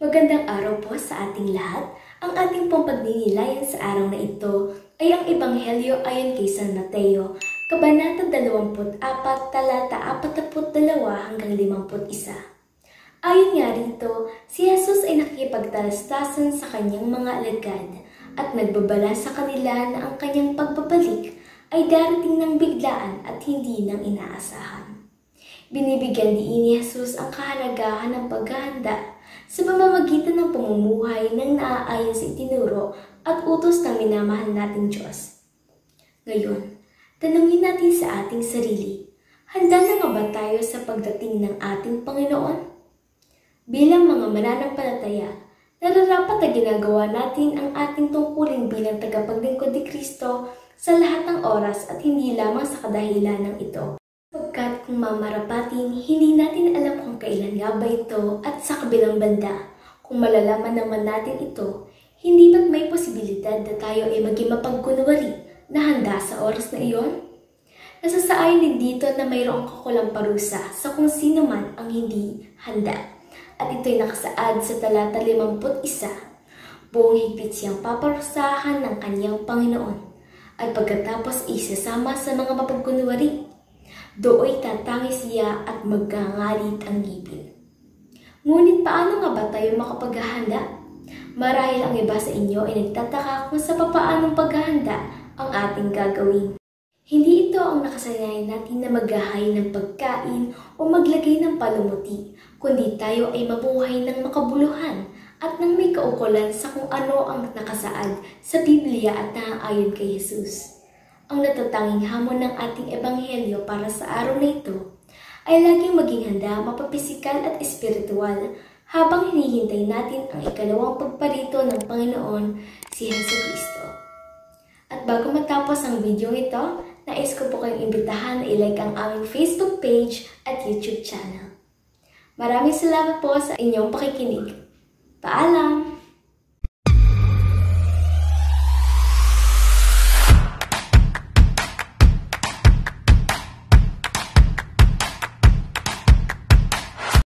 Magandang araw po sa ating lahat. Ang ating pong pagninilayan sa araw na ito ay ang Ebanghelyo ayon kay San Mateo, Kabanata 24, talata 42 hanggang 51. Ayon nga rito, si Jesus ay nakikipagtalastasan sa kanyang mga alagad at nagbabala sa kanila na ang kanyang pagbabalik ay darating ng biglaan at hindi nang inaasahan. Binibigyan din ni Jesus ang kahalagahan ng paghahanda sa pamamagitan ng pamumuhay ng naaayon sa itinuro at utos ng minamahal nating Diyos. Ngayon, tanungin natin sa ating sarili, handa na nga ba tayo sa pagdating ng ating Panginoon? Bilang mga mananampalataya, nararapat na ginagawa natin ang ating tungkulin bilang tagapaglingkod ni Kristo sa lahat ng oras at hindi lamang sa kadahilan ng ito. Pagkat kung mamarapatin, hindi natin alam kung kailan nga ba ito at sa kabilang banda. Kung malalaman naman natin ito, hindi ba't may posibilidad na tayo ay maging mapagkunwari na handa sa oras na iyon? Nasasaayon din dito na mayroong kakulang parusa sa kung sino man ang hindi handa. At ito'y nakasaad sa talata 51. Buong higpit siyang paparusahan ng kanyang Panginoon at pagkatapos isasama sa mga mapagkunwari. Dooy tatangis siya at magkangalit ang ngipin. Ngunit paano nga ba tayo makapaghahanda? Marahil ang iba sa inyo ay nagtataka kung sa papaanong paghahanda ang ating gagawin. Hindi ito ang nakasanayan natin na maghahain ng pagkain o maglagay ng palumuti, kundi tayo ay mabuhay ng makabuluhan at nang may kaukulan sa kung ano ang nakasaad sa Biblia at naaayon kay Jesus. Ang natatanging hamon ng ating ebanghelyo para sa araw na ito ay laging maging handa, mapapisikal at espiritual habang hinihintay natin ang ikalawang pagparito ng Panginoon, si Jesucristo. At bago matapos ang video ito, nais ko po kayong imbitahan na i-like ang aming Facebook page at YouTube channel. Maraming salamat po sa inyong pakikinig. Paalam!